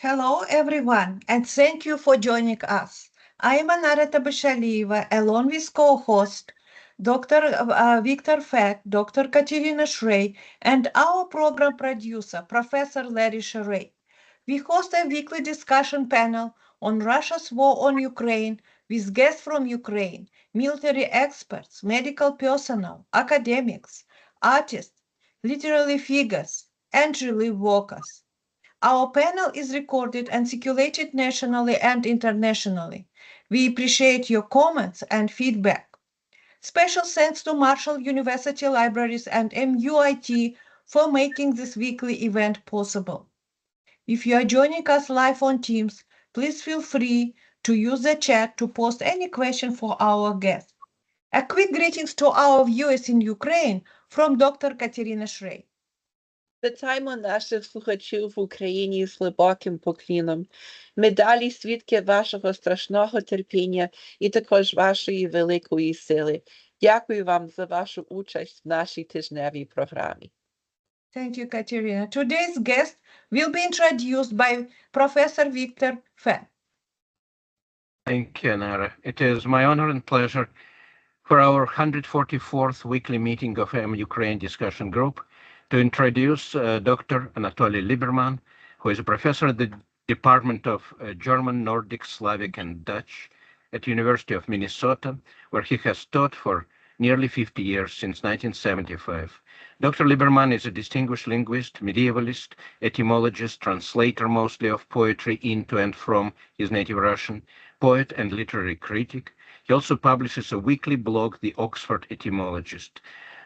Hello, everyone, and thank you for joining us. I am Anatoly Liberman, along with co-host Dr. Victor Feck, Dr. Katerina Shrey, and our program producer, Professor Larry Sherray. We host a weekly discussion panel on Russia's war on Ukraine with guests from Ukraine, military experts, medical personnel, academics, artists, literary figures, and relief workers. Our panel is recorded and circulated nationally and internationally. We appreciate your comments and feedback. Special thanks to Marshall University Libraries and MUIT for making this weekly event possible. If you are joining us live on Teams, please feel free to use the chat to post any question for our guests. A quick greetings to our viewers in Ukraine from Dr. Katerina Shrey. Вітаємо наших слухачів в Україні з глибоким покліном. Ми далі свідки вашого страшного терпіння і також вашої великої сили. Дякую вам за вашу участь в нашій тижневій програмі. Thank you, Katerina. Today's guest will be introduced by Professor Victor Feck. Thank you, Nara. It is my honor and pleasure for our 144th weekly meeting of MUkraine discussion group to introduce Dr. Anatoly Liberman, who is a professor at the Department of German, Nordic, Slavic and Dutch at University of Minnesota, where he has taught for nearly 50 years since 1975. Dr. Liberman is a distinguished linguist, medievalist, etymologist, translator mostly of poetry into and from his native Russian, poet and literary critic. He also publishes a weekly blog, the Oxford Etymologist.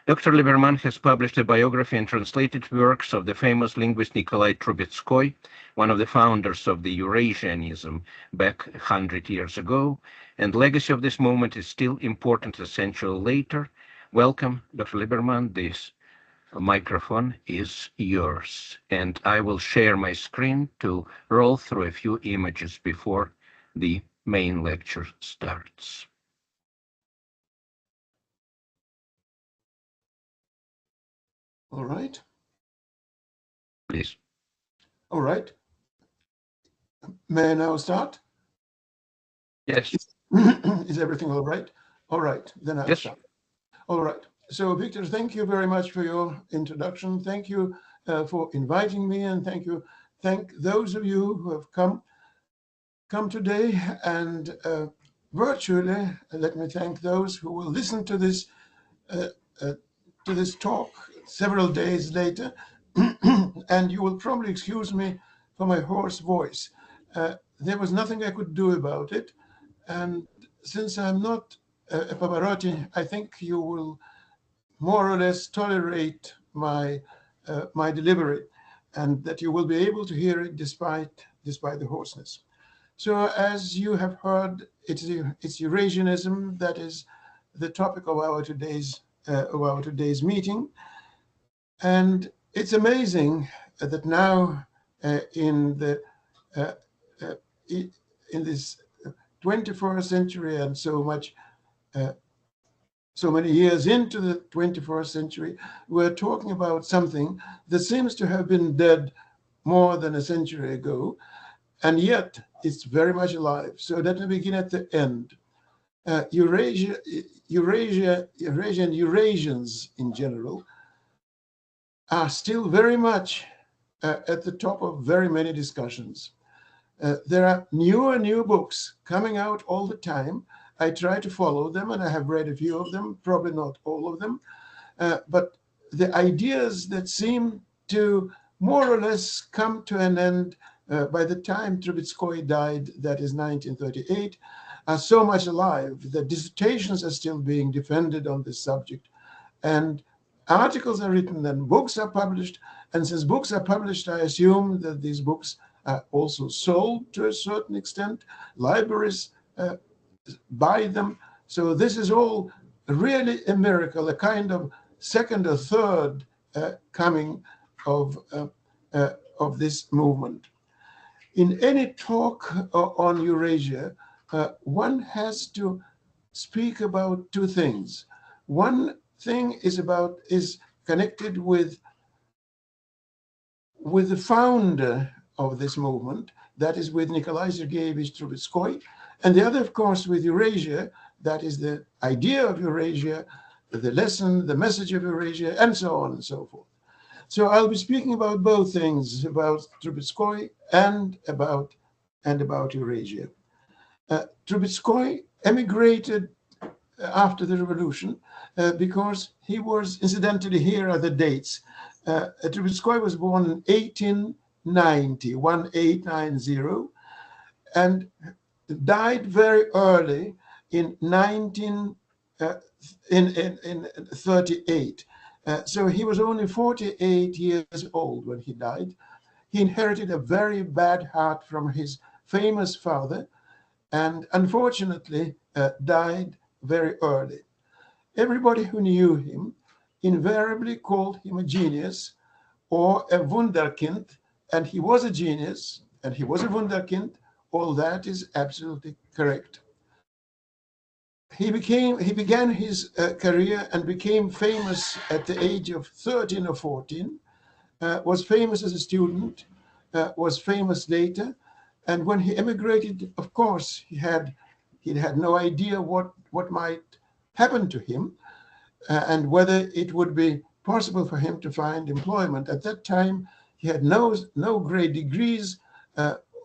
Dr. Liberman has published a biography and translated works of the famous linguist Nikolay Trubetzkoy, one of the founders of the Eurasianism back 100 years ago, and legacy of this movement is still important a century later. Welcome, Dr. Liberman. This microphone is yours, and I will share my screen to roll through a few images before the main lecture starts. All right. Please. All right. May I now start? Yes. Is everything all right? All right, then I'll start. All right. So, Victor, thank you very much for your introduction. Thank you for inviting me, and thank those of you who have come today, and virtually, let me thank those who will listen to this talk several days later, and you will probably excuse me for my hoarse voice. There was nothing I could do about it, and since I'm not a Pavarotti, I think you will more or less tolerate my delivery, and that you will be able to hear it despite the hoarseness. So, as you have heard, it's Eurasianism that is the topic of our today's meeting. And it's amazing that now in this 21st century and so many years into the 21st century, we're talking about something that seems to have been dead more than a century ago, and yet it's very much alive. So let me begin at the end. Eurasia and Eurasians in general are still very much at the top of very many discussions. There are new books coming out all the time. I try to follow them, and I have read a few of them, probably not all of them. But the ideas that seem to more or less come to an end by the time Trubetzkoy died, that is 1938, are so much alive that dissertations are still being defended on this subject. And articles are written and books are published. And since books are published, I assume that these books are also sold to a certain extent. Libraries buy them. So this is all really a miracle, a kind of second or third coming of this movement. In any talk on Eurasia, one has to speak about two things. One thing is connected with the founder of this movement, that is with Nikolay Sergeyevich Trubetzkoy, and the other, of course, with Eurasia, that is the idea of Eurasia, the lesson, the message of Eurasia, and so on and so forth. So I'll be speaking about both things, about Trubetzkoy and about Eurasia. Trubetzkoy emigrated after the revolution because he was, incidentally, here are the dates. Trubetzkoy was born in 1890, and died very early in 1938. So he was only 48 years old when he died. He inherited a very bad heart from his famous father, and unfortunately died very early. Everybody who knew him invariably called him a genius or a wunderkind, and he was a genius and he was a wunderkind. All that is absolutely correct. He began his career and became famous at the age of 13 or 14, was famous as a student, was famous later. And when he emigrated, of course, he had no idea what might happen to him and whether it would be possible for him to find employment. At that time, he had no great degrees,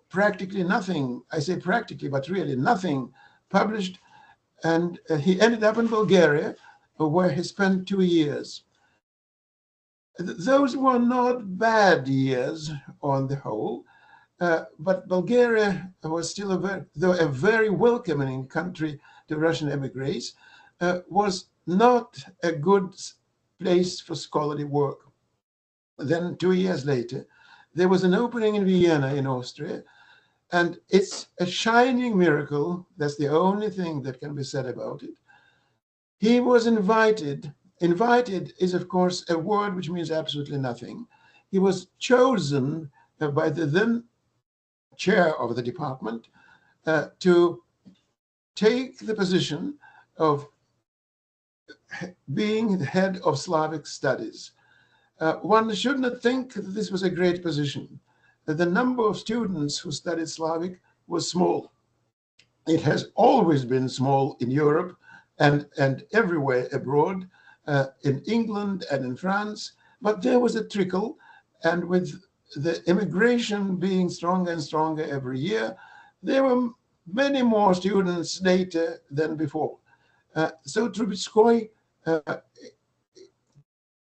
practically nothing. I say practically, but really nothing published. And he ended up in Bulgaria, where he spent 2 years. Those were not bad years on the whole, but Bulgaria was still a very welcoming country to Russian emigres, was not a good place for scholarly work. Then 2 years later, there was an opening in Vienna in Austria, and it's a shining miracle. That's the only thing that can be said about it. He was invited. Invited is, of course, a word which means absolutely nothing. He was chosen by the then chair of the department to take the position of being the head of Slavic studies. One should not think that this was a great position. The number of students who studied Slavic was small. It has always been small in Europe and everywhere abroad, in England and in France, but there was a trickle, and with the immigration being stronger and stronger every year, there were many more students later than before. So Trubetzkoy,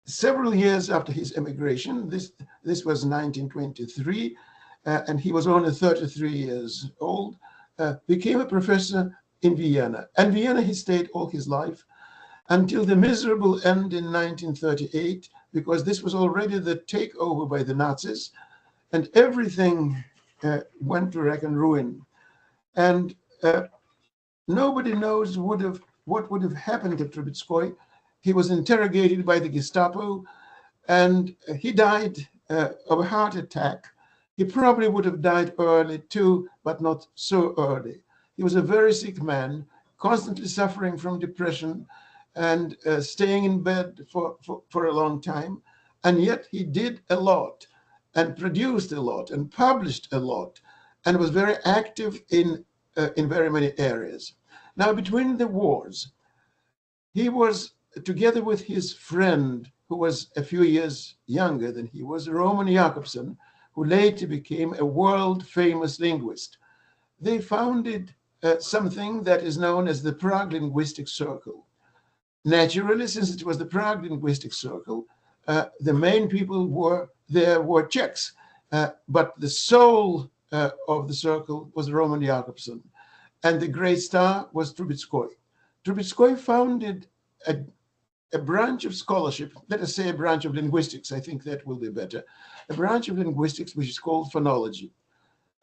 several years after his emigration, this was 1923, and he was only 33 years old, became a professor in Vienna. And Vienna he stayed all his life until the miserable end in 1938, because this was already the takeover by the Nazis, and everything went to wreck and ruin. And nobody knows what would have happened to Trubetzkoy. He was interrogated by the Gestapo, and he died of a heart attack. He probably would have died early too, but not so early. He was a very sick man, constantly suffering from depression and staying in bed for a long time. And yet he did a lot and produced a lot and published a lot and was very active in very many areas. Now, between the wars, he was, together with his friend, who was a few years younger than he was, Roman Jakobson, who later became a world-famous linguist. They founded something that is known as the Prague Linguistic Circle. Naturally, since it was the Prague Linguistic Circle, the main people were Czechs, but the soul of the circle was Roman Jakobson, and the great star was Trubetzkoy. Trubetzkoy founded a branch of scholarship, let us say a branch of linguistics, I think that will be better, a branch of linguistics which is called phonology.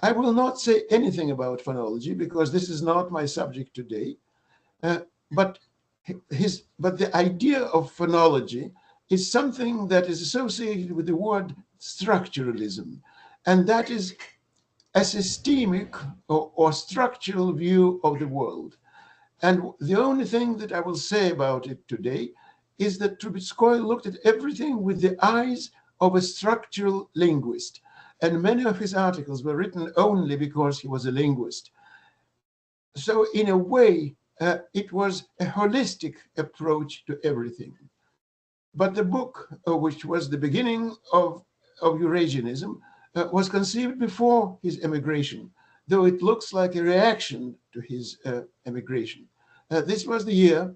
I will not say anything about phonology because this is not my subject today, but the idea of phonology is something that is associated with the word structuralism, and that is a systemic or structural view of the world. And the only thing that I will say about it today is that Trubetzkoy looked at everything with the eyes of a structural linguist. and many of his articles were written only because he was a linguist. So in a way, it was a holistic approach to everything. But the book, which was the beginning of Eurasianism, was conceived before his emigration, though it looks like a reaction to his emigration. This was the year,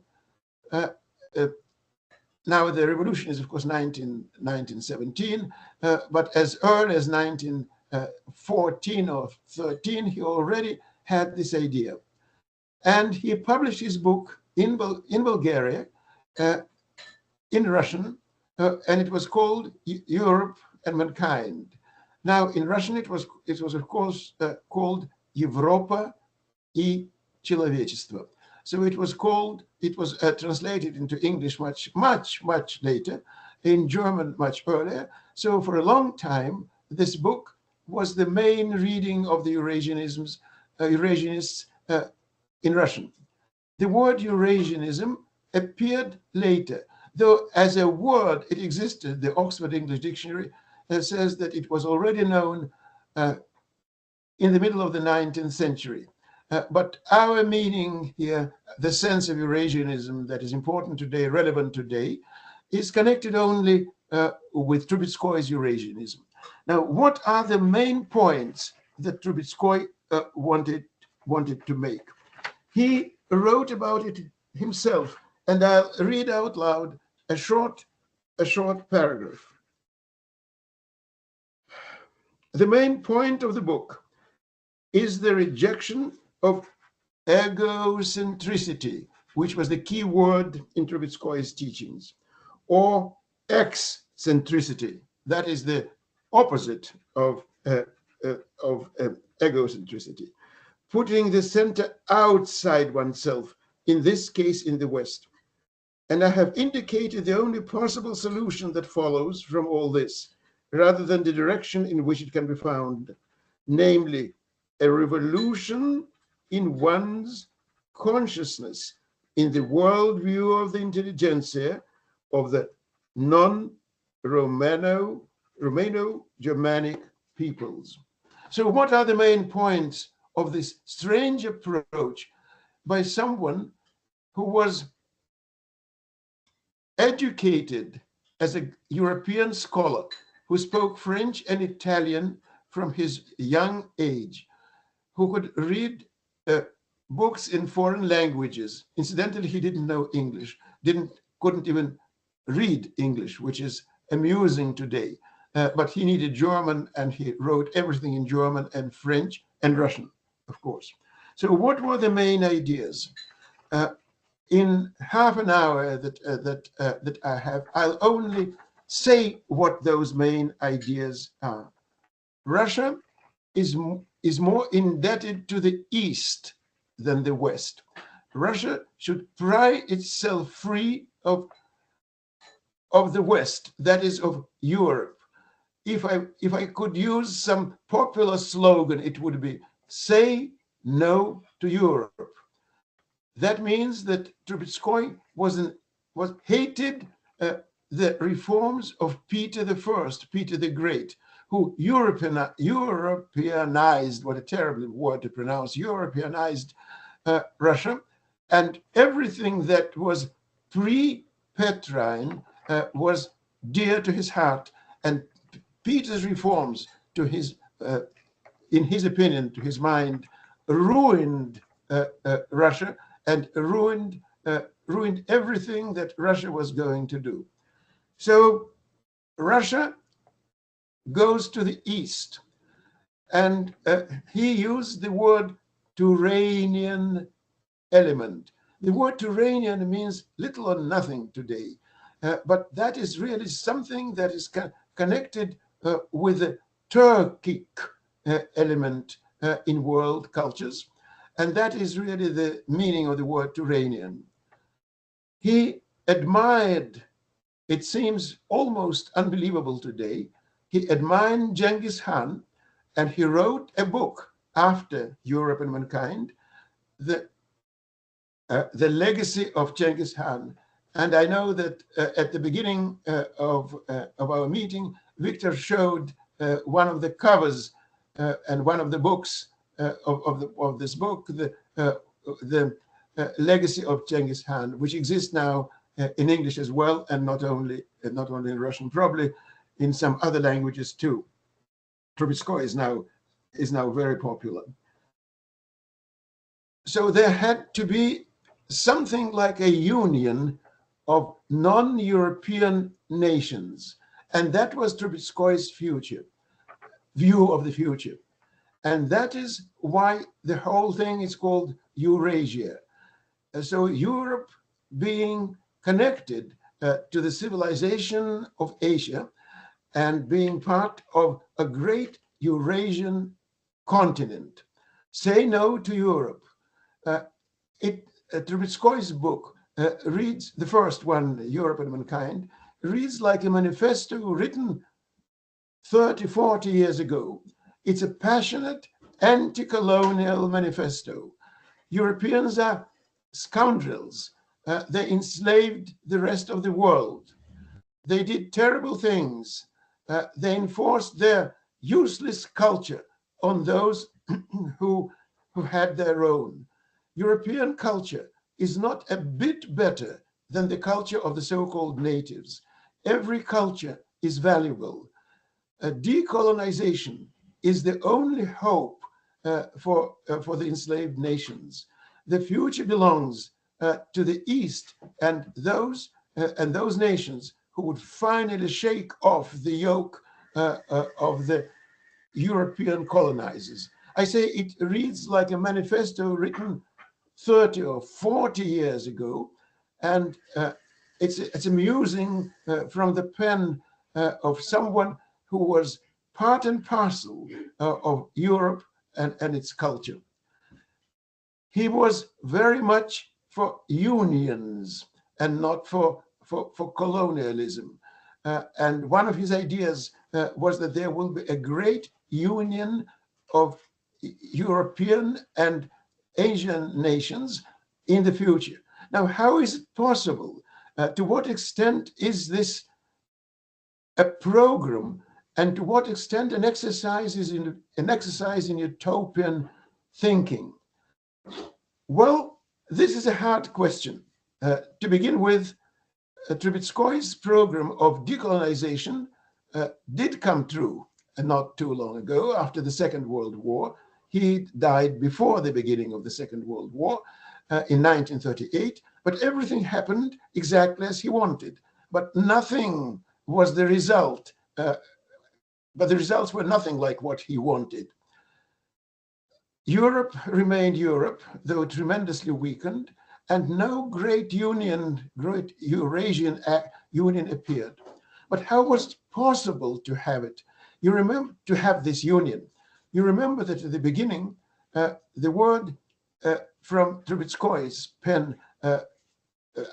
now the revolution is of course 1917, but as early as 1914 or 13, he already had this idea. And he published his book in Bulgaria, in Russian, and it was called Europe and Mankind. Now, in Russian, it was of course called Европа и человечество. So it was translated into English much later, in German much earlier. So for a long time, this book was the main reading of the Eurasianists in Russian. The word Eurasianism appeared later, though as a word it existed. The Oxford English Dictionary says that it was already known in the middle of the 19th century. But our meaning here, the sense of Eurasianism that is important today, relevant today, is connected only with Trubetzkoy's Eurasianism. Now, what are the main points that Trubetzkoy wanted to make? He wrote about it himself, and I'll read out loud a short paragraph. The main point of the book is the rejection of egocentricity, which was the key word in Trubetzkoy's teachings, or eccentricity, that is the opposite of egocentricity, putting the center outside oneself, in this case in the West. And I have indicated the only possible solution that follows from all this, rather than the direction in which it can be found, namely a revolution in one's consciousness, in the worldview of the intelligentsia of the non-Romano-Germanic peoples. So what are the main points of this strange approach by someone who was educated as a European scholar, who spoke French and Italian from his young age, who could read books in foreign languages? Incidentally, he didn't know English, couldn't even read English, which is amusing today. But he needed German, and he wrote everything in German and French and Russian, of course. So what were the main ideas? In half an hour that I have, I'll only say what those main ideas are. Russia is more indebted to the East than the West. Russia should pry itself free of the West, that is of Europe. If I could use some popular slogan, it would be "Say no to Europe." That means that Trubetzkoy hated the reforms of Peter I, Peter the Great, who Europeanized, what a terrible word to pronounce, Europeanized Russia, and everything that was pre-Petrine was dear to his heart, and Peter's reforms, in his opinion, to his mind, ruined Russia and ruined everything that Russia was going to do. So Russia goes to the East, and he used the word Turanian element. The word Turanian means little or nothing today, but that is really something that is connected with the Turkic element in world cultures, and that is really the meaning of the word Turanian. He admired, it seems almost unbelievable today, he admired Genghis Khan, and he wrote a book after Europe and Mankind, the legacy of Genghis Khan. And I know that at the beginning of our meeting, Victor showed one of the covers and one of the books of this book, the Legacy of Genghis Khan, which exists now in English as well, and not only in Russian, probably in some other languages too. Trubetzkoy is now very popular. So there had to be something like a union of non-European nations, and that was Trubetzkoy's view of the future. And that is why the whole thing is called Eurasia. So Europe being connected to the civilization of Asia and being part of a great Eurasian continent. Say no to Europe. Trubetzkoy's book reads, the first one, Europe and Mankind, reads like a manifesto written 30, 40 years ago. It's a passionate anti-colonial manifesto. Europeans are scoundrels. They enslaved the rest of the world. They did terrible things. They enforced their useless culture on those who had their own. European culture is not a bit better than the culture of the so-called natives. Every culture is valuable. Decolonization is the only hope for the enslaved nations. The future belongs to the East and those nations who would finally shake off the yoke of the European colonizers. I say it reads like a manifesto written 30 or 40 years ago, and it's amusing from the pen of someone who was part and parcel of Europe and its culture. He was very much for unions and not for colonialism. And one of his ideas was that there will be a great union of European and Asian nations in the future. Now, how is it possible? To what extent is this a program, and to what extent an exercise in utopian thinking? Well, this is a hard question. To begin with, Trubetzkoy's program of decolonization did come true not too long ago, after the Second World War. He died before the beginning of the Second World War in 1938, but everything happened exactly as he wanted. But nothing was the result, but the results were nothing like what he wanted. Europe remained Europe, though tremendously weakened, and no great Eurasian union appeared. But how was it possible to have it? You remember, to have this union. You remember that at the beginning, the word from Trubetzkoy's pen,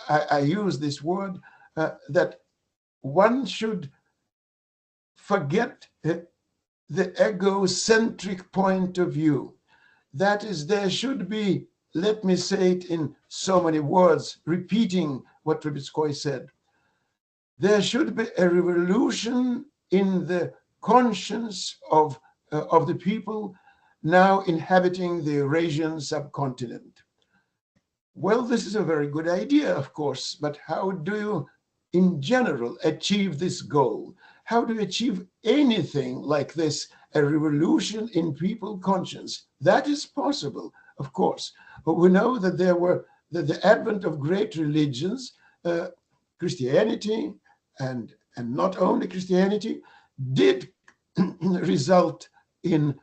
I use this word, that one should forget the egocentric point of view. That is, there should be, let me say it in so many words, repeating what Trubetzkoy said, there should be a revolution in the conscience of the people now inhabiting the Eurasian subcontinent. Well, this is a very good idea, of course, but how do you, in general, achieve this goal? How do you achieve anything like this, a revolution in people's conscience? That is possible, of course. But we know that the advent of great religions, Christianity, and not only Christianity, did result in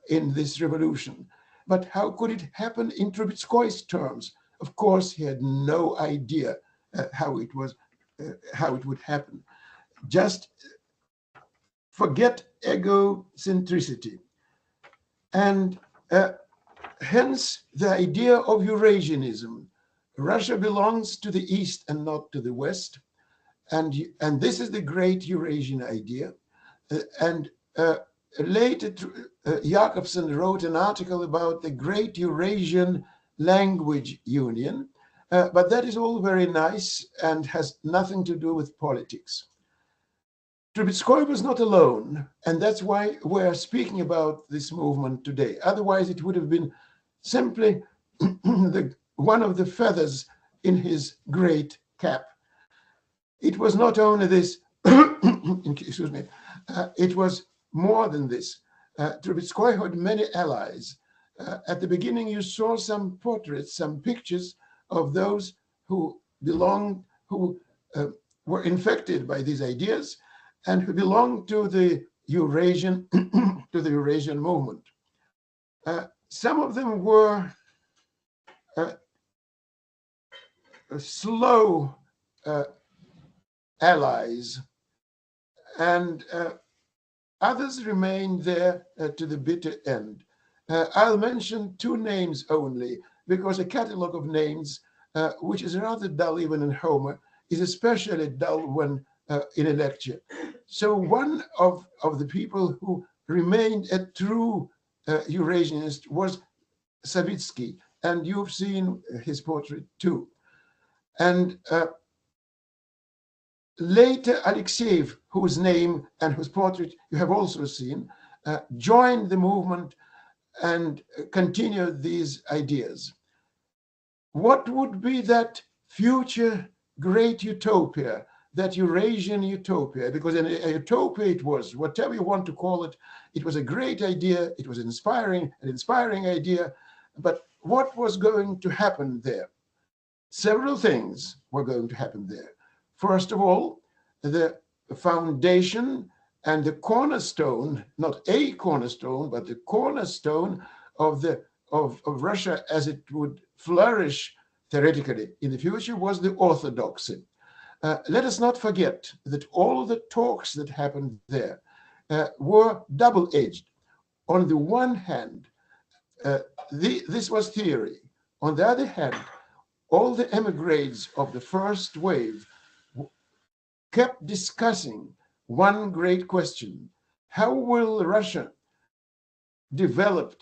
this revolution. But how could it happen in Trubetzkoy's terms? Of course, he had no idea how it would happen. Just forget egocentricity. And hence the idea of Eurasianism. Russia belongs to the East and not to the West. And this is the great Eurasian idea. Later, Jakobson wrote an article about the great Eurasian language union, but that is all very nice and has nothing to do with politics. Trubetskoy was not alone, and that's why we're speaking about this movement today. Otherwise, it would have been simply one of the feathers in his great cap. It was not only this, excuse me, it was more than this. Trubetskoy had many allies. At the beginning, you saw some portraits, some pictures of those who belonged, who were infected by these ideas and who belonged to the Eurasian, to the Eurasian movement. Some of them were slow allies, and others remained there to the bitter end. I'll mention two names only, because a catalogue of names, which is rather dull even in Homer, is especially dull when in a lecture. So one of the people who remained a true Eurasianist was Savitsky, and you've seen his portrait too. And later, Alexeyev, whose name and whose portrait you have also seen, joined the movement and continued these ideas. What would be that future great utopia, that Eurasian utopia? Because a utopia it was, whatever you want to call it, it was a great idea, it was an inspiring idea, but what was going to happen there? Several things were going to happen there. First of all, the foundation and the cornerstone, not a cornerstone, but the cornerstone of Russia as it would flourish theoretically in the future was the orthodoxy. Let us not forget that all the talks that happened there were double-edged. On the one hand, this was theory. On the other hand, all the emigres of the first wave kept discussing one great question: how will Russia develop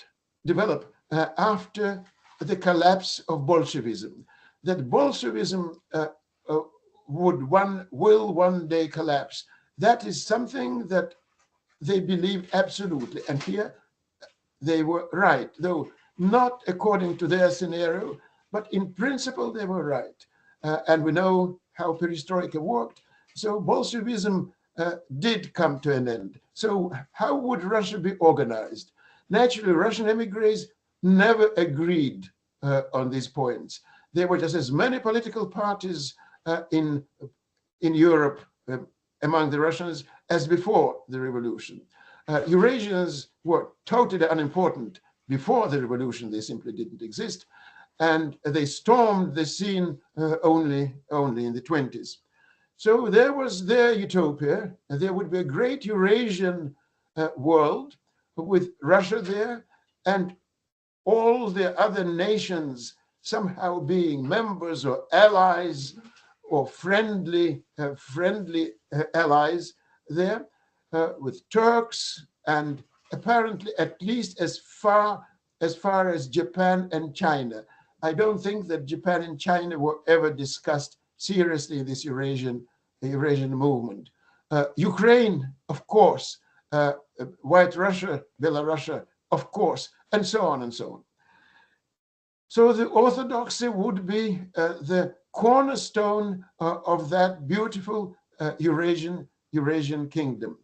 after the collapse of Bolshevism? That Bolshevism will one day collapse. That is something that they believed absolutely, and here they were right, though not according to their scenario, but in principle they were right. And we know how perestroika worked. So Bolshevism did come to an end. So how would Russia be organized? Naturally, Russian emigres never agreed on these points. There were just as many political parties in Europe among the Russians as before the revolution. Eurasians were totally unimportant before the revolution. They simply didn't exist. And they stormed the scene only in the 20s. So there was their utopia, and there would be a great Eurasian world with Russia there and all the other nations somehow being members or allies or friendly allies there, with Turks, and apparently at least as far as Japan and China. I don't think that Japan and China were ever discussed seriously in this Eurasian movement. Ukraine, of course, White Russia, Belarus, of course, and so on and so on. So the orthodoxy would be the cornerstone of that beautiful Eurasian kingdom.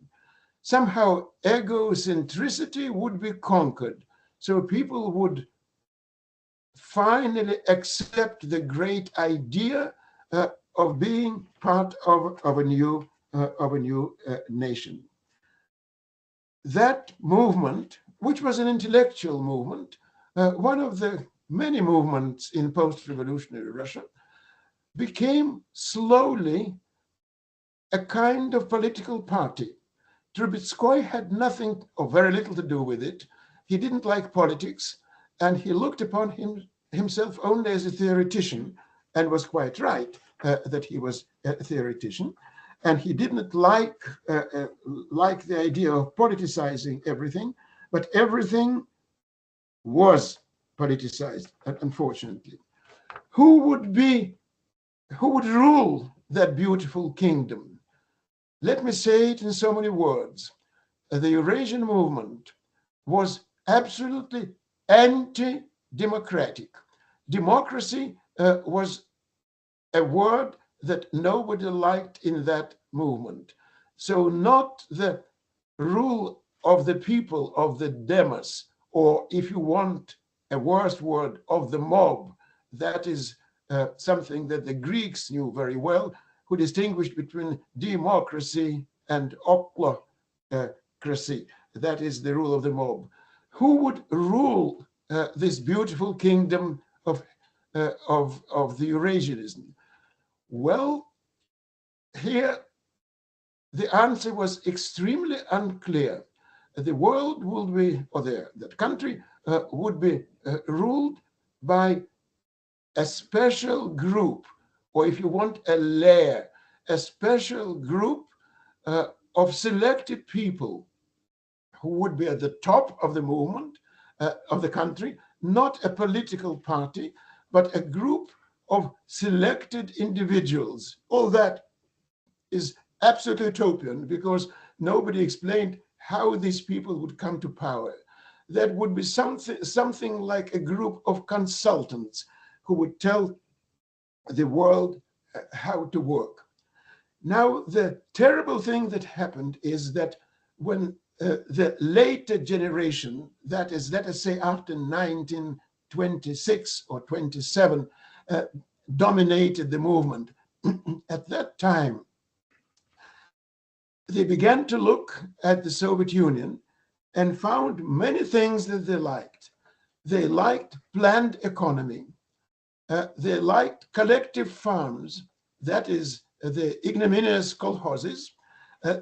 Somehow egocentricity would be conquered. So people would finally accept the great idea of being part of a new nation. That movement, which was an intellectual movement, one of the many movements in post-revolutionary Russia, became slowly a kind of political party. Trubetskoy had nothing or very little to do with it. He didn't like politics, and he looked upon himself only as a theoretician, and was quite right that he was a theoretician. And he didn't like the idea of politicizing everything, but everything was politicized, unfortunately. Who would rule that beautiful kingdom? Let me say it in so many words. The Eurasian movement was absolutely anti-democratic. Democracy was a word that nobody liked in that movement. So not the rule of the people, of the demos, or if you want a worse word, of the mob. That is something that the Greeks knew very well, who distinguished between democracy and ochlocracy. That is the rule of the mob. Who would rule this beautiful kingdom of the Eurasianism? Well, here the answer was extremely unclear. The world would be, or that country would be ruled by a special group, or if you want, a layer, a special group of selected people who would be at the top of the movement of the country, not a political party, but a group of selected individuals. All that is absolutely utopian because nobody explained how these people would come to power. That would be something like a group of consultants who would tell the world how to work. Now, the terrible thing that happened is that when the later generation, that is, let us say after 1926 or 27, dominated the movement, at that time, they began to look at the Soviet Union and found many things that they liked. They liked planned economy. They liked collective farms, that is, the ignominious kolkhozes,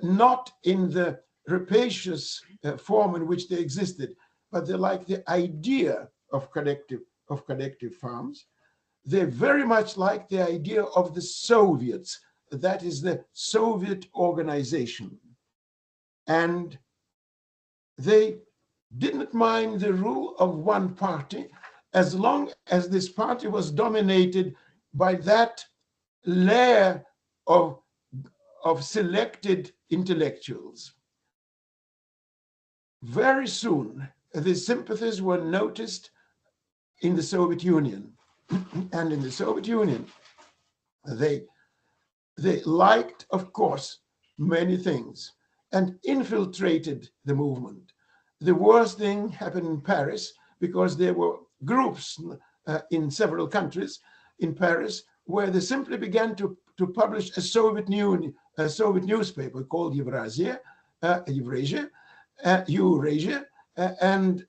not in the rapacious form in which they existed, but they liked the idea of collective farms. They very much liked the idea of the Soviets, that is the Soviet organization. And they didn't mind the rule of one party as long as this party was dominated by that layer of selected intellectuals. Very soon, these sympathies were noticed in the Soviet Union. And in the Soviet Union, they liked, of course, many things and infiltrated the movement. The worst thing happened in Paris because there were groups in several countries in Paris where they simply began to publish a Soviet newspaper called Eurasia, and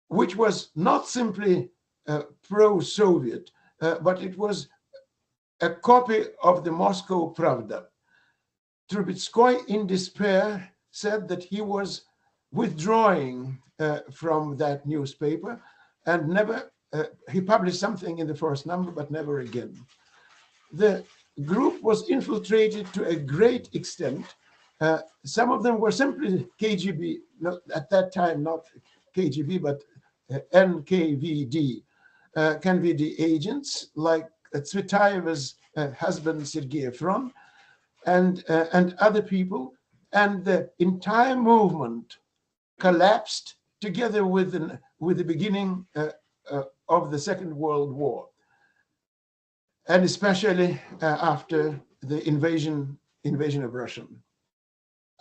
which was not simply pro-Soviet, but it was a copy of the Moscow Pravda. Trubetzkoy, in despair, said that he was withdrawing from that newspaper and never, he published something in the first number, but never again. The group was infiltrated to a great extent. Some of them were simply KGB, at that time not KGB, but NKVD, KNVD agents like Tsvetaeva's husband Sergei Efron and other people, and the entire movement collapsed together with the beginning of the Second World War, and especially after the invasion of Russia.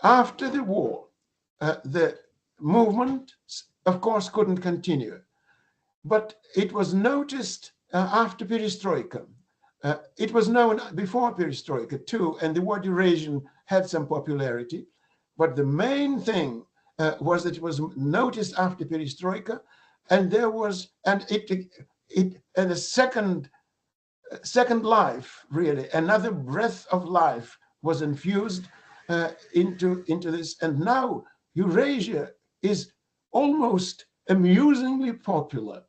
After the war, the movement, of course, couldn't continue, but it was noticed after Perestroika. It was known before Perestroika too, and the word Eurasian had some popularity, but the main thing was that it was noticed after Perestroika, and there was, and a second life, really, another breath of life was infused into this, and now Eurasia is almost amusingly popular.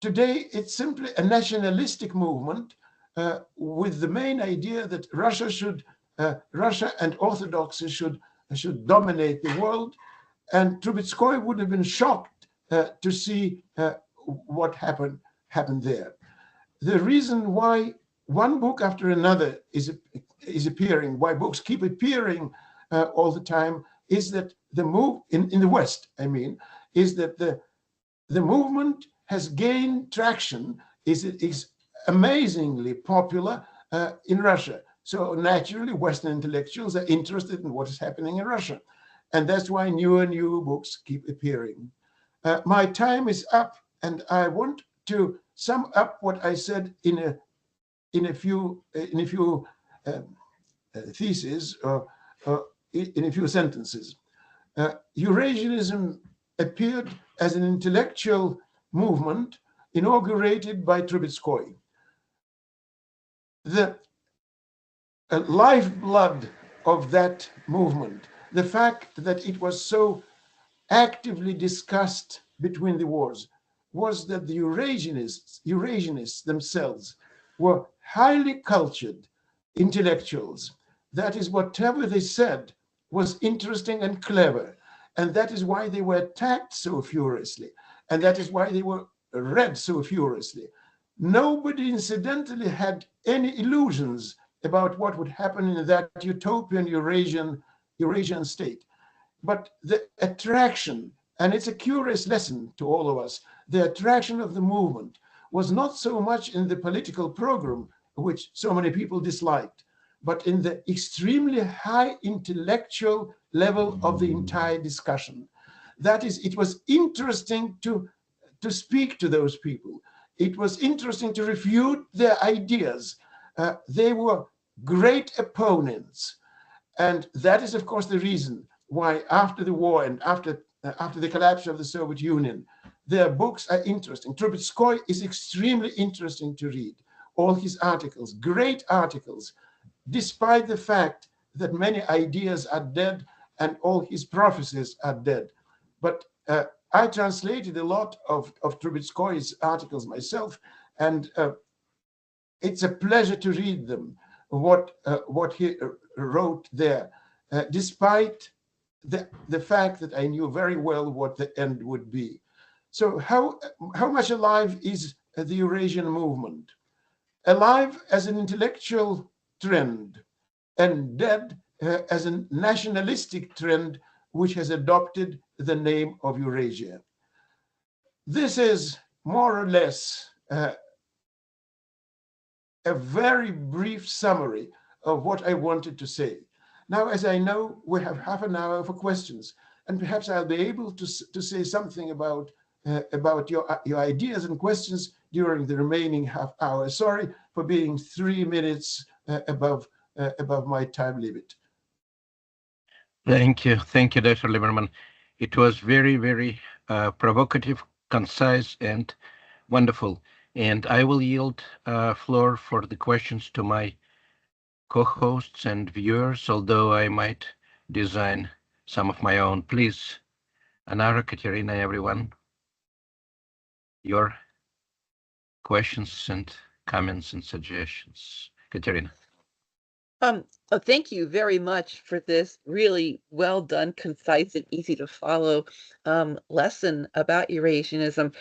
Today, it's simply a nationalistic movement with the main idea that Russia and Orthodoxy should dominate the world. And Trubetzkoy would have been shocked to see what happened there. The reason why one book after another is appearing, why books keep appearing all the time, is that the move in the West, I mean, is that the movement has gained traction, is amazingly popular in Russia. So naturally, Western intellectuals are interested in what is happening in Russia. And that's why new and new books keep appearing. My time is up, and I want to sum up what I said in a few theses, or in a few sentences. Eurasianism appeared as an intellectual movement inaugurated by Trubetzkoy. The lifeblood of that movement, the fact that it was so actively discussed between the wars, was that the Eurasianists themselves were highly cultured intellectuals. That is, whatever they said was interesting and clever. And that is why they were attacked so furiously. And that is why they were read so furiously. Nobody, incidentally, had any illusions about what would happen in that utopian Eurasian state. But the attraction, and it's a curious lesson to all of us, the attraction of the movement was not so much in the political program, which so many people disliked, but in the extremely high intellectual level of the entire discussion. That is, it was interesting to speak to those people. It was interesting to refute their ideas. They were great opponents. And that is, of course, the reason why after the war and after the collapse of the Soviet Union, their books are interesting. Trubetzkoy is extremely interesting to read. All his articles, great articles, despite the fact that many ideas are dead and all his prophecies are dead. But I translated a lot of Trubetzkoy's articles myself, and it's a pleasure to read them, what he wrote there, despite the fact that I knew very well what the end would be. So how much alive is the Eurasian movement? Alive as an intellectual trend, and dead as a nationalistic trend which has adopted the name of Eurasia. This is more or less a very brief summary of what I wanted to say. Now, as I know, we have half an hour for questions, and perhaps I'll be able to say something about your ideas and questions during the remaining half hour. Sorry for being 3 minutes above my time limit. Thank you, Dr. Liberman. It was very, very provocative, concise, and wonderful. And I will yield floor for the questions to my co-hosts and viewers, although I might design some of my own. Please, Anara, Katerina, everyone, your questions and comments and suggestions. Katerina. Thank you very much for this really well done, concise, and easy to follow lesson about Eurasianism.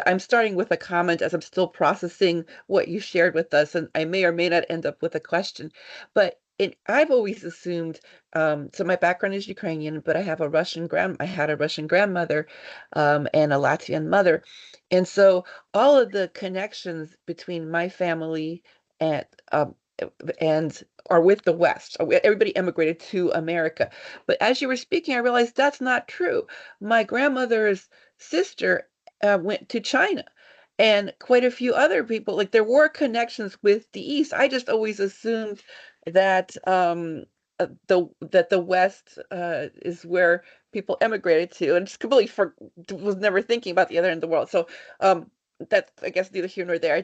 I'm starting with a comment as I'm still processing what you shared with us, and I may or may not end up with a question. But I've always assumed, so my background is Ukrainian, but I had a Russian grandmother and a Latvian mother. And so all of the connections between my family and are with the West. Everybody emigrated to America. But as you were speaking, I realized that's not true. My grandmother's sister went to China, and quite a few other people. Like, there were connections with the East. I just always assumed that the West is where people emigrated to, and just completely was never thinking about the other end of the world. So that's, I guess, neither here nor there.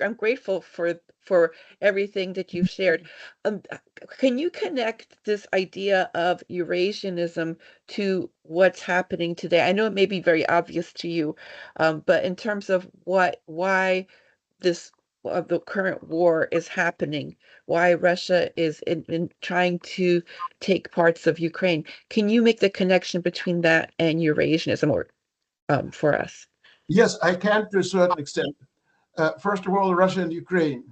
I'm grateful for everything that you've shared. Can you connect this idea of Eurasianism to what's happening today? I know it may be very obvious to you, but in terms of why the current war is happening, why Russia is in trying to take parts of Ukraine, can you make the connection between that and Eurasianism, or for us? Yes, I can to a certain extent. first of all, Russia and Ukraine.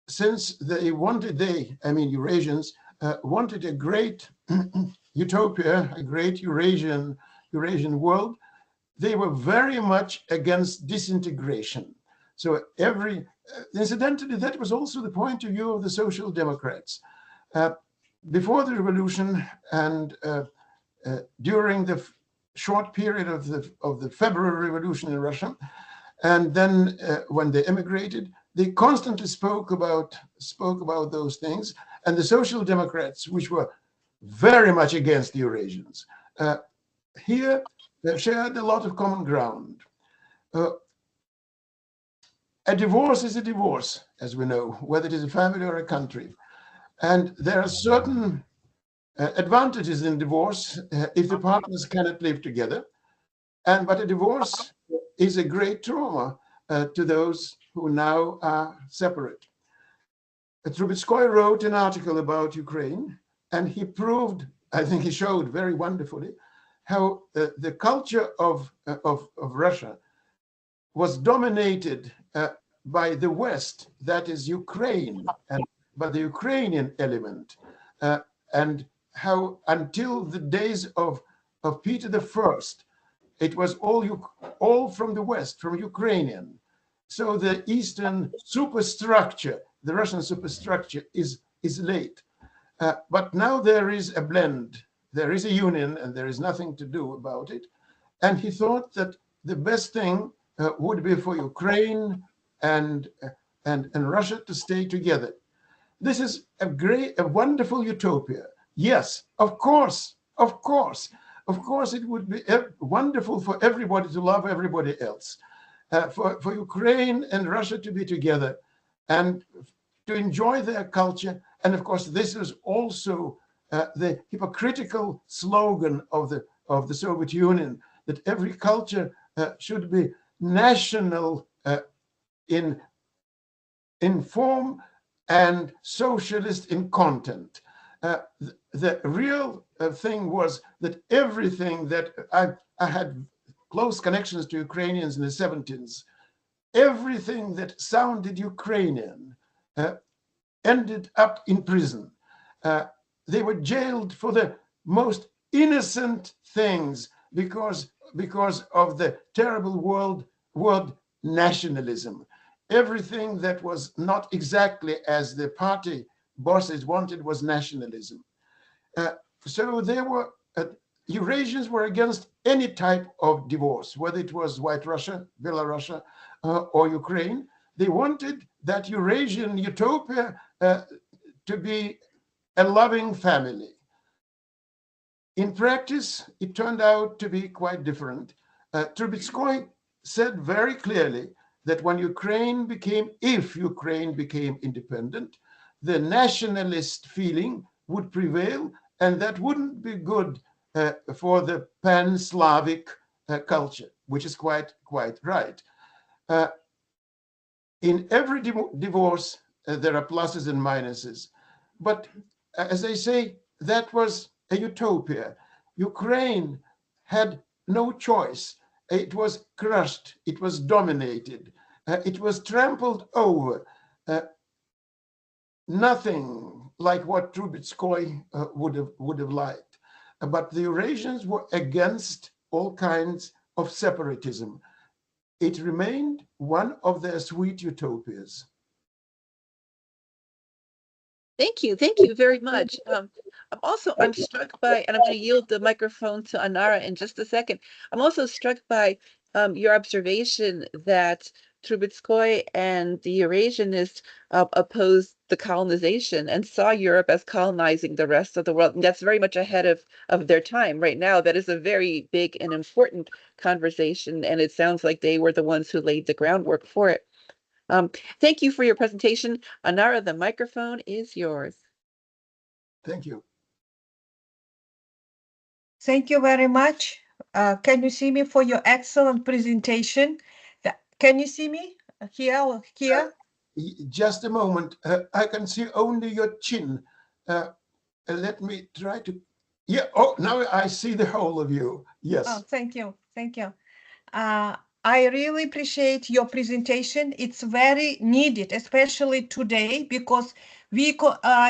Since Eurasians wanted a great utopia, a great Eurasian world, they were very much against disintegration. So incidentally, that was also the point of view of the Social Democrats. Before the revolution and during the short period of the February Revolution in Russia, and then when they emigrated, they constantly spoke about those things. And the Social Democrats, which were very much against the Eurasians, here they shared a lot of common ground. A divorce is a divorce, as we know, whether it is a family or a country. And there are certain advantages in divorce if the partners cannot live together. But a divorce is a great trauma to those who now are separate. Trubetzkoy wrote an article about Ukraine, and he proved, I think he showed very wonderfully, how the culture of Russia was dominated by the West, that is Ukraine, and by the Ukrainian element, and how until the days of Peter I, it was all from the West, from Ukrainian. So the Eastern superstructure, the Russian superstructure, is late. But now there is a blend, there is a union, and there is nothing to do about it. And he thought that the best thing would be for Ukraine and Russia to stay together. This is a wonderful utopia. Yes, of course, it would be wonderful for everybody to love everybody else, for Ukraine and Russia to be together and to enjoy their culture. And of course, this is also the hypocritical slogan of the Soviet Union, that every culture should be national in form and socialist in content. The real thing was that everything that I had close connections to Ukrainians in the 70s, everything that sounded Ukrainian ended up in prison. They were jailed for the most innocent things because of the terrible word nationalism. Everything that was not exactly as the party bosses wanted was nationalism. So they were Eurasians were against any type of divorce, whether it was White Russia, Belarus, or Ukraine. They wanted that Eurasian utopia to be a loving family. In practice, it turned out to be quite different. Trubetzkoy said very clearly that if Ukraine became independent, the nationalist feeling would prevail, and that wouldn't be good for the pan-Slavic culture, which is quite right. In every divorce, there are pluses and minuses. But as I say, that was a utopia. Ukraine had no choice. It was crushed. It was dominated. It was trampled over. Nothing like what Trubetzkoy would have liked. But the Eurasians were against all kinds of separatism. It remained one of their sweet utopias. Thank you very much. I'm struck by, and I'm going to yield the microphone to Anara in just a second. I'm also struck by your observation that Trubetzkoy and the Eurasianists opposed the colonization and saw Europe as colonizing the rest of the world. And that's very much ahead of their time right now. That is a very big and important conversation, and it sounds like they were the ones who laid the groundwork for it. Thank you for your presentation. Anara, the microphone is yours. Thank you. Thank you very much. Can you see me for your excellent presentation? Can you see me here? Just a moment. I can see only your chin. Let me try to. Yeah. Oh, now I see the whole of you. Yes. Oh, thank you. I really appreciate your presentation. It's very needed, especially today, because we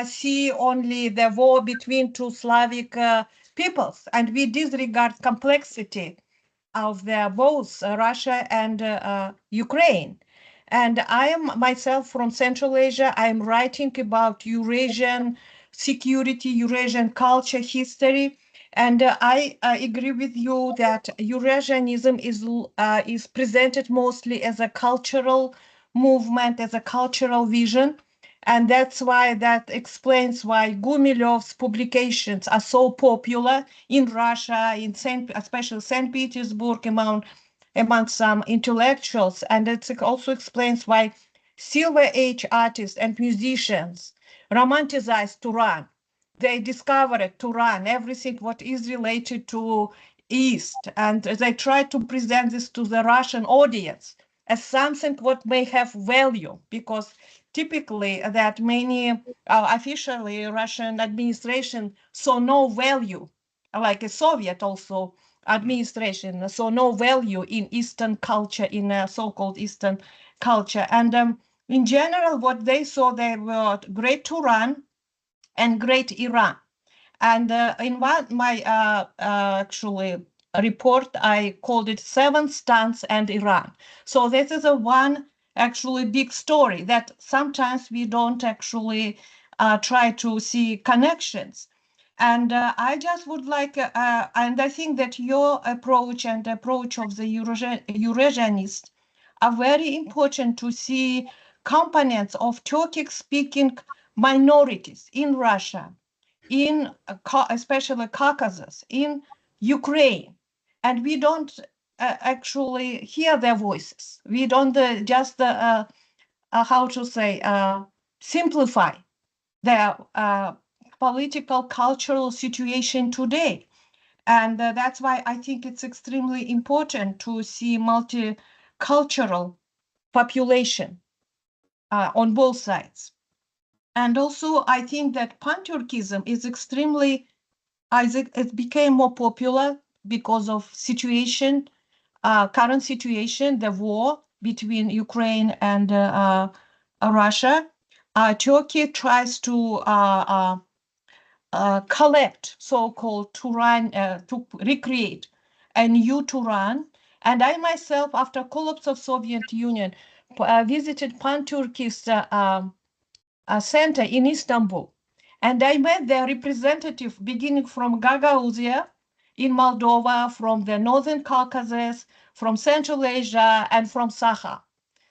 see only the war between two Slavic peoples, and we disregard complexity of the both Russia and Ukraine. And I am myself from Central Asia. I'm writing about Eurasian security, Eurasian culture, history. And I agree with you that Eurasianism is presented mostly as a cultural movement, as a cultural vision. And that's why that explains why Gumilev's publications are so popular in Russia, in especially St. Petersburg, among some intellectuals. And it also explains why Silver Age artists and musicians romanticized Turan. They discovered Turan, everything what is related to East, and they try to present this to the Russian audience as something what may have value, because typically that many officially Russian administration saw no value, like a Soviet also administration saw no value in Eastern culture, in so-called Eastern culture. And in general, what they saw, they were great Turan and great Iran. And in my actually report, I called it Seven Stans and Iran. So this is a one actually big story that sometimes we don't actually try to see connections. And I just would like, and I think that your approach and the approach of the Eurasianists are very important to see components of Turkic-speaking minorities in Russia, in especially Caucasus, in Ukraine, and we don't actually hear their voices. We don't just how to say simplify their political cultural situation today. And that's why I think it's extremely important to see multicultural population on both sides. And also, I think that pan-Turkism is extremely, it became more popular because of situation, current situation, the war between Ukraine and Russia. Turkey tries to collect so-called Turan, to recreate a new Turan. And I myself, after collapse of Soviet Union, visited pan-Turkist center in Istanbul. And I met their representative beginning from Gagauzia in Moldova, from the Northern Caucasus, from Central Asia, and from Sakha.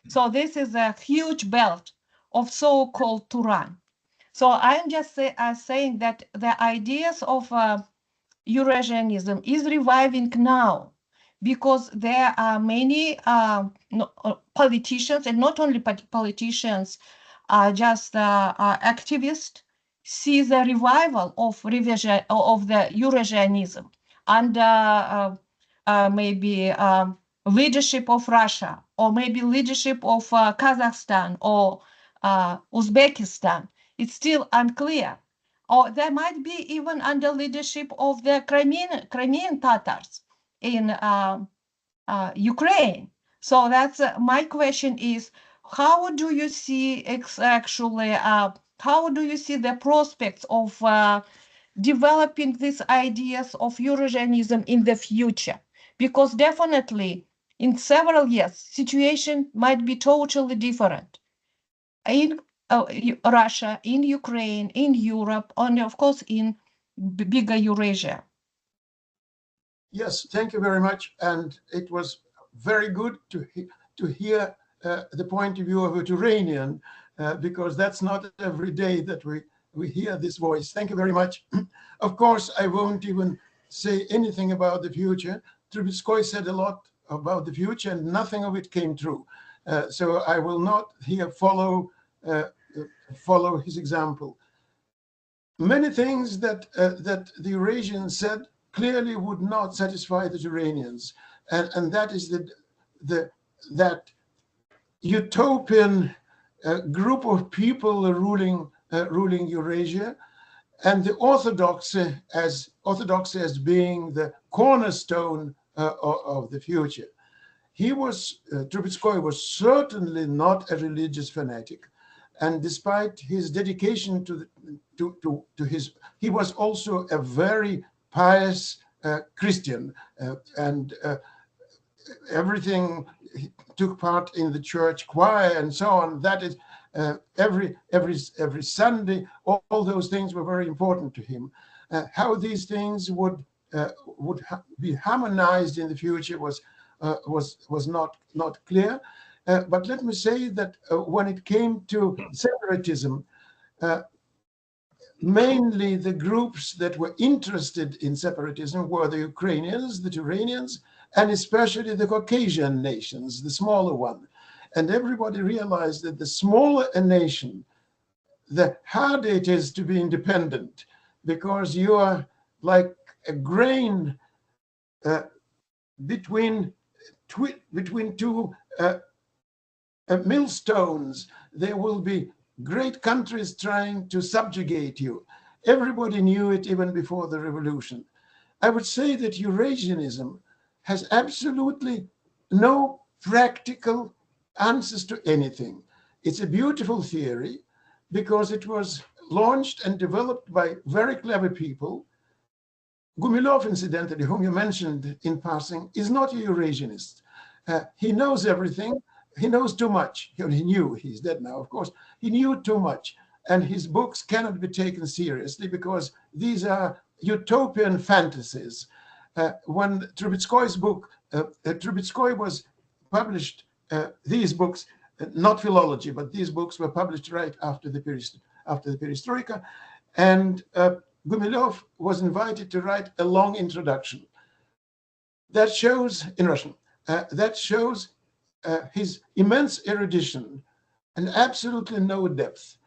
So this is a huge belt of so-called Turan. So I'm just saying that the ideas of Eurasianism is reviving now, because there are many politicians, and not only politicians, just activists, see the revival of the Eurasianism under maybe leadership of Russia, or maybe leadership of Kazakhstan or Uzbekistan. It's still unclear. Or there might be even under leadership of the Crimean Tatars in Ukraine. So that's my question is, how do you see actually, how do you see the prospects of developing these ideas of Eurasianism in the future? Because definitely in several years, situation might be totally different in Russia, in Ukraine, in Europe, and of course in bigger Eurasia. Yes, thank you very much. And it was very good to hear the point of view of a Turanian, because that's not every day that we hear this voice. Thank you very much. Of course, I won't even say anything about the future. Trubetzkoy said a lot about the future, and nothing of it came true. So I will not here follow his example. Many things that the Eurasians said clearly would not satisfy the Turanians, and that is that utopian group of people ruling Eurasia, and the orthodoxy as being the cornerstone of the future. Trubetskoy was certainly not a religious fanatic, and despite his dedication to his, he was also a very pious Christian, and everything, he took part in the church choir and so on. That is every Sunday. All those things were very important to him. How these things would be harmonized in the future was not clear. But let me say that when it came to separatism, mainly the groups that were interested in separatism were the Ukrainians, the Turanians, and especially the Caucasian nations, the smaller one. And everybody realized that the smaller a nation, the harder it is to be independent, because you are like a grain between two millstones. There will be great countries trying to subjugate you. Everybody knew it even before the revolution. I would say that Eurasianism has absolutely no practical answers to anything. It's a beautiful theory because it was launched and developed by very clever people. Gumilov, incidentally, whom you mentioned in passing, is not a Eurasianist. He knows everything. He knows too much. He knew, he's dead now, of course. He knew too much. And his books cannot be taken seriously because these are utopian fantasies. When Trubetskoy's book, Trubetskoy was published, these books, not philology, but these books were published right after the perestroika. And Gumilov was invited to write a long introduction. That shows, in Russian, that shows his immense erudition and absolutely no depth.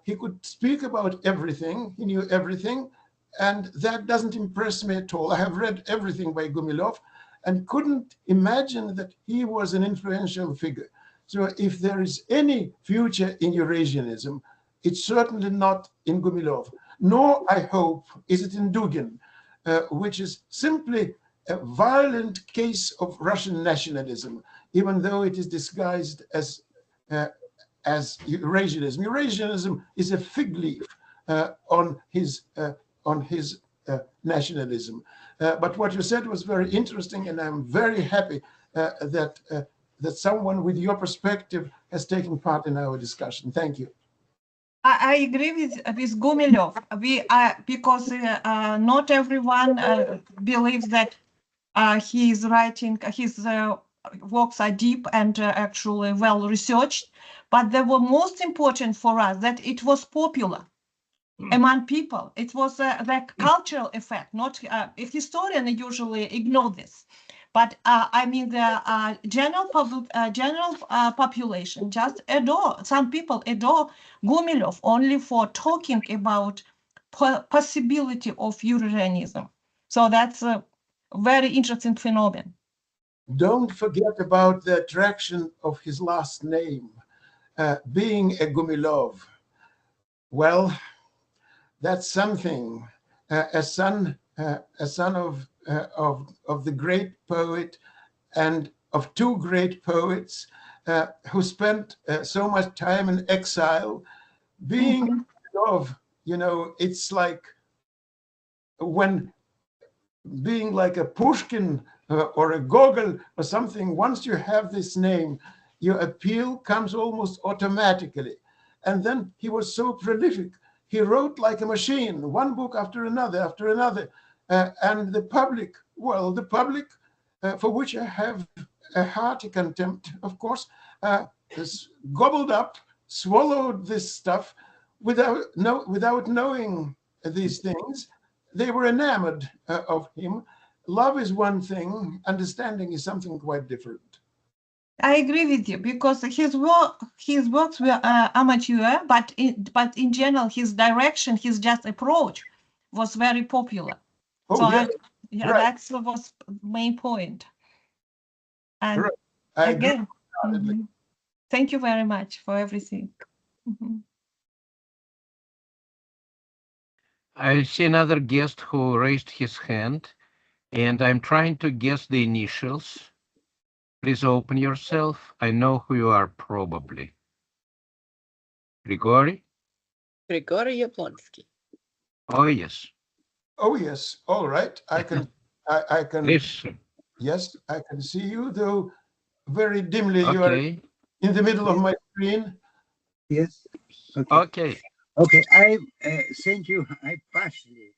He could speak about everything, he knew everything, and that doesn't impress me at all. I have read everything by Gumilov and couldn't imagine that he was an influential figure. So if there is any future in Eurasianism, it's certainly not in Gumilov, nor, I hope, is it in Dugin, which is simply a violent case of Russian nationalism, even though it is disguised as Eurasianism. Eurasianism is a fig leaf on his nationalism. But what you said was very interesting, and I'm very happy that someone with your perspective has taken part in our discussion. Thank you. I agree with Gumilov. Because not everyone believes that his writing, his works are deep and actually well researched, but they were most important for us that it was popular among people. It was the cultural effect. Not a historian usually ignore this, but I mean the general population just adore. Some people adore Gumilov only for talking about possibility of Eurasianism. So that's a very interesting phenomenon. Don't forget about the attraction of his last name, being a Gumilov. Well, that's something. A son of the great poet and of two great poets who spent so much time in exile, being Gumilov, it's like when being like a Pushkin or a Gogol or something, once you have this name, your appeal comes almost automatically. And then he was so prolific. He wrote like a machine, one book after another, and the public, for which I have a hearty contempt, of course, gobbled up, swallowed this stuff without knowing these things. They were enamored of him. Love is one thing, understanding is something quite different. I agree with you because his works were amateur, but in general, his direction, his just approach was very popular. Oh, so right. That was the main point. And right. again, thank you very much for everything. I see another guest who raised his hand, and I'm trying to guess the initials. Please open yourself. I know who you are, probably. Grigory? Grigory Yablonsky. Oh, yes. Oh, yes. All right. I can, Please. yes, I can see you, though very dimly. You are Okay. in the middle of my screen. Yes. Okay. Okay. Okay. I thank you. I partially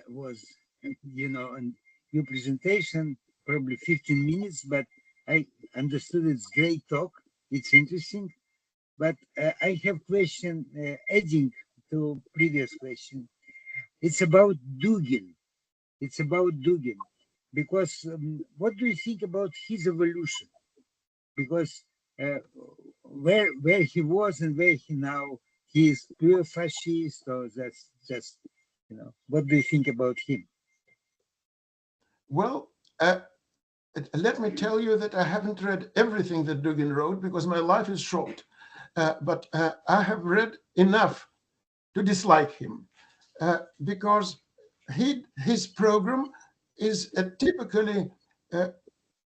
was, on your presentation, probably 15 minutes, but I understood it's great talk. It's interesting, but I have question adding to previous question. It's about Dugin. It's about Dugin, because what do you think about his evolution? Because uh, where he was and where he now, he is pure fascist, or that's just, what do you think about him? Well, let me tell you that I haven't read everything that Dugin wrote because my life is short. But I have read enough to dislike him because his program is a typically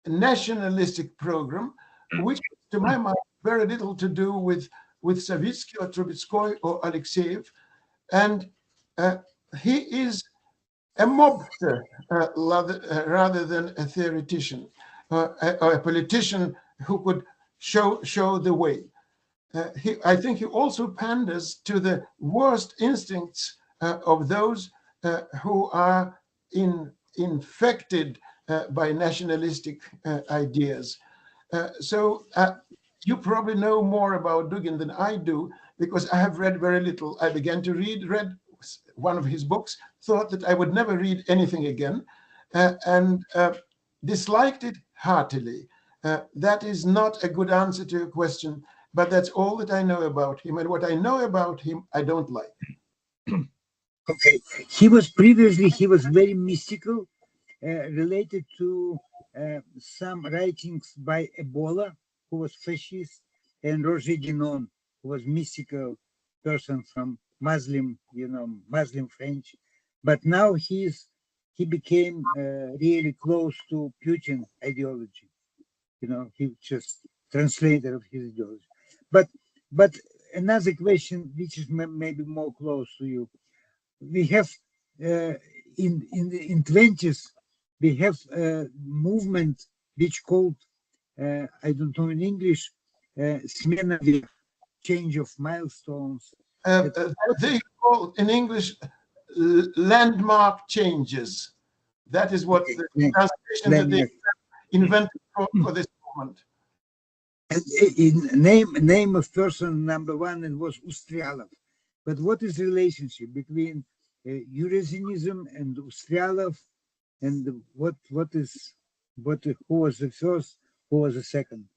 nationalistic program, which, to my mind, very little to do with Savitsky or Trubetskoy or Alexeyev. And he is a mobster rather than a theoretician, or a politician who could show the way. I think he also panders to the worst instincts of those who are infected by nationalistic ideas. So you probably know more about Dugin than I do, because I have read very little. I began to read one of his books, thought that I would never read anything again, and disliked it heartily. That is not a good answer to your question, but that's all that I know about him. And what I know about him, I don't like. Okay. He was very mystical, related to some writings by Ebola, who was fascist, and Roger Guénon, who was mystical person from Muslim French. But now he became really close to Putin ideology. He just translator of his ideology. But another question, which is maybe more close to you, we have in 20s we have a movement which called I don't know in English, smena vek, change of milestones. They call in English landmark changes. That is what the translation that they invented for this moment. And in name of person number one, it was Ustrialov. But what is the relationship between Eurasianism and Ustrialov, and who was the first, who was the second?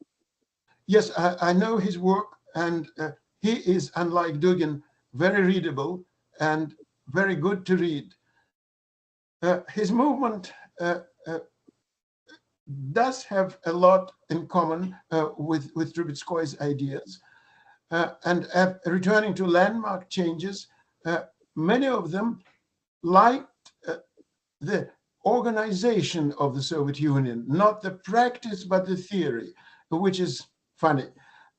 Yes, I know his work, and he is, unlike Dugin, very readable and very good to read. His movement does have a lot in common with Trubetskoy's ideas. And returning to landmark changes, many of them liked the organization of the Soviet Union, not the practice, but the theory, which is funny.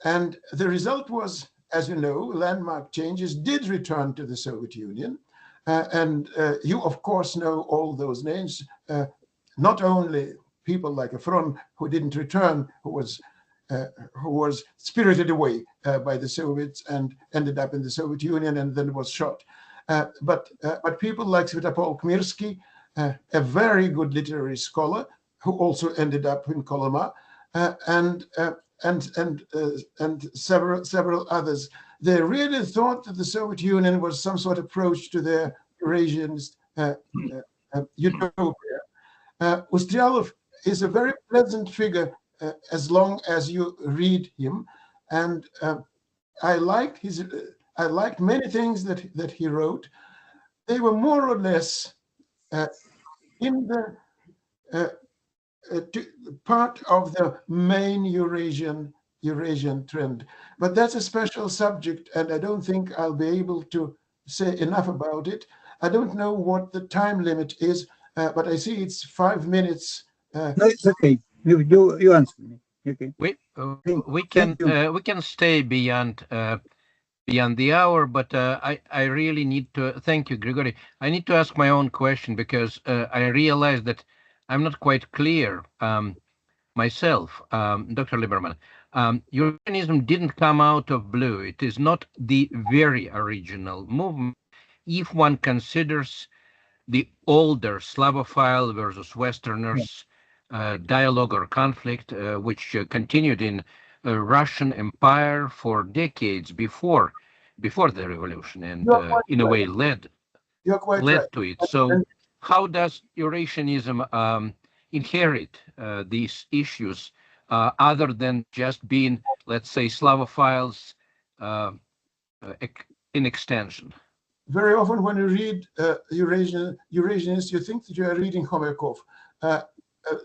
And the result was, as you know, landmark changes did return to the Soviet Union. And you, of course, know all those names, not only people like Efron, who didn't return, who was spirited away by the Soviets and ended up in the Soviet Union and then was shot. But people like Svyatopolk Mirsky, a very good literary scholar, who also ended up in Kolyma, and several others. They really thought that the Soviet Union was some sort of approach to their Eurasianist utopia. Ustrialov is a very pleasant figure as long as you read him, and I liked many things that he wrote. They were more or less in the part of the main Eurasian trend. But that's a special subject, and I don't think I'll be able to say enough about it. I don't know what the time limit is, but I see it's 5 minutes. No, it's okay. You answer me. Okay. We can stay beyond the hour, but I really need to thank you, Grigory. I need to ask my own question because I realize that I'm not quite clear myself, Dr. Liberman. Eurasianism didn't come out of blue. It is not the very original movement. If one considers the older Slavophile versus Westerners dialogue or conflict, which continued in Russian Empire for decades before the revolution, and You're quite in a right. way led You're quite right. to it. So, And how does Eurasianism inherit these issues other than just being, let's say, Slavophiles in extension? very often when you read Eurasianists, you think that you are reading Homyakov. Uh, uh,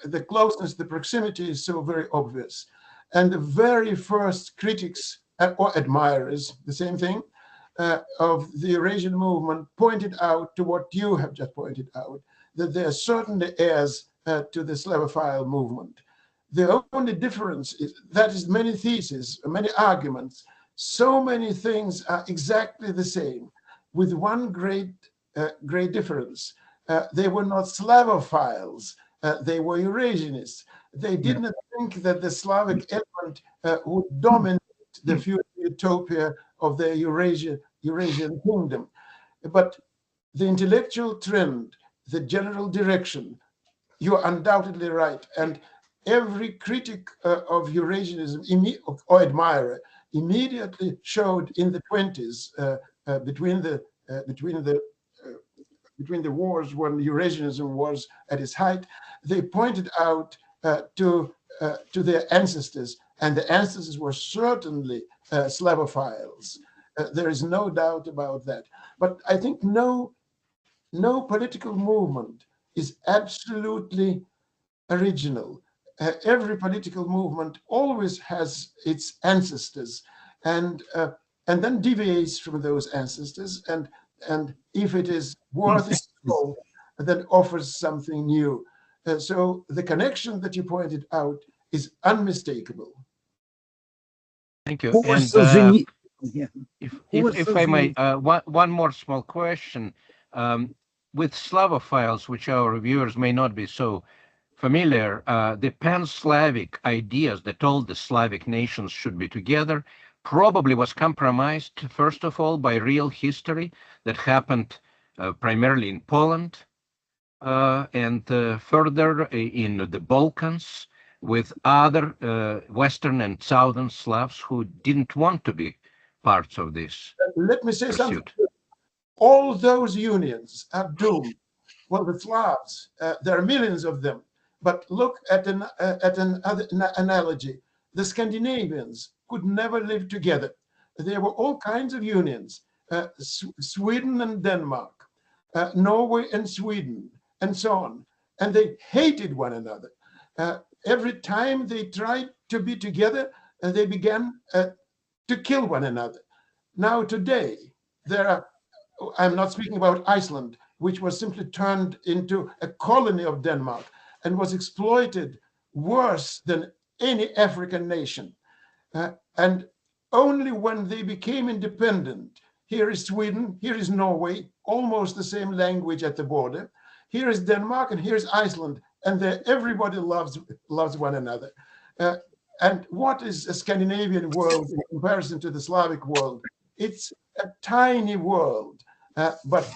the closeness, the proximity is so very obvious. And the very first critics or admirers, the same thing, of the Eurasian movement pointed out to what you have just pointed out, that there are certainly heirs to the Slavophile movement. The only difference is that is many theses, many arguments, so many things are exactly the same, with one great difference. They were not Slavophiles, they were Eurasianists. They did not think that the Slavic element would dominate the future utopia of the Eurasian kingdom. But the intellectual trend, the general direction, you're undoubtedly right. And every critic of Eurasianism or admirer immediately showed in the 20s, between the wars when Eurasianism was at its height, they pointed out to their ancestors, and the ancestors were certainly Slavophiles. There is no doubt about that. But I think no political movement is absolutely original. Every political movement always has its ancestors, and then deviates from those ancestors, and if it is worth its salt, then offers something new. So the connection that you pointed out is unmistakable. Thank you. Who was And yeah. if I may, one more small question. With Slavophiles, which our viewers may not be so familiar, the pan-Slavic ideas that all the Slavic nations should be together probably was compromised, first of all, by real history that happened primarily in Poland and further in the Balkans with other Western and Southern Slavs who didn't want to be parts of this Let me say something. pursuit. All those unions are doomed. Well, the Slavs, there are millions of them. But look at another analogy. The Scandinavians could never live together. There were all kinds of unions, Sweden and Denmark, Norway and Sweden, and so on. And they hated one another. Every time they tried to be together, they began to kill one another. Now today, there are, I'm not speaking about Iceland, which was simply turned into a colony of Denmark and was exploited worse than any African nation. And only when they became independent, here is Sweden, here is Norway, almost the same language at the border. Here is Denmark and here's Iceland, and everybody loves one another. And what is a Scandinavian world in comparison to the Slavic world? It's a tiny world, but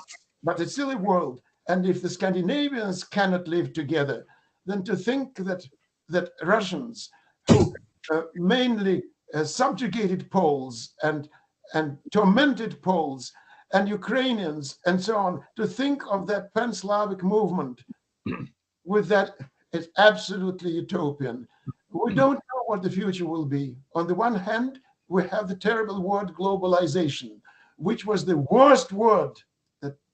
it's still a world. And if the Scandinavians cannot live together, then to think that Russians, who mainly subjugated Poles and tormented Poles and Ukrainians and so on, to think of that pan-Slavic movement with that is absolutely utopian. We don't know what the future will be. On the one hand, we have the terrible word globalization, which was the worst word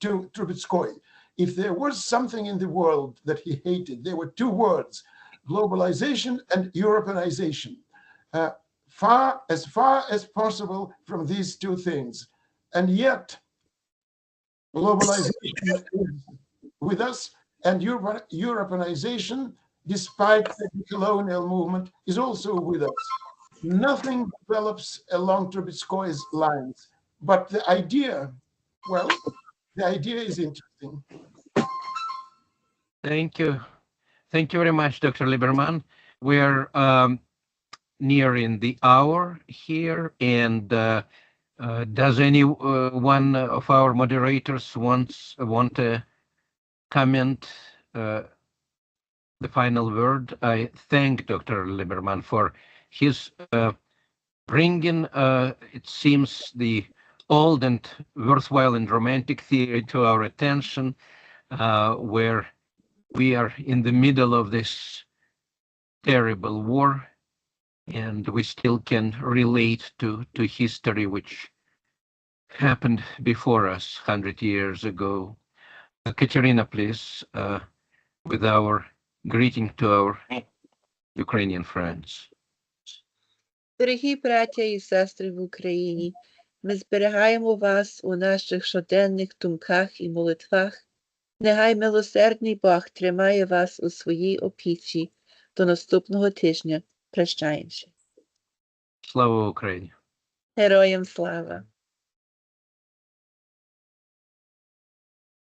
to Trubetzkoy. If there was something in the world that he hated, there were two words, globalization and Europeanization. Far as possible from these two things. And yet, globalization is with us, and Europeanization despite the colonial movement, is also with us. Nothing develops along Trubetskoy's lines, but the idea, well, the idea is interesting. Thank you. Thank you very much, Dr. Liberman. We're nearing the hour here, and does any one of our moderators want to comment the final word? I thank Dr. Liberman for his bringing, it seems, the old and worthwhile and romantic theory to our attention, where we are in the middle of this terrible war, and we still can relate to history which happened before us 100 years ago. Katerina, please, with our greeting to our Ukrainian friends. Дорогі браття і сестри в Україні, ми зберігаємо вас у наших щоденних думках і молитвах. Нехай милосердний Бог тримає вас у своїй опіці. До наступного тижня. Прощаємося. Слава Україні! Героям слава!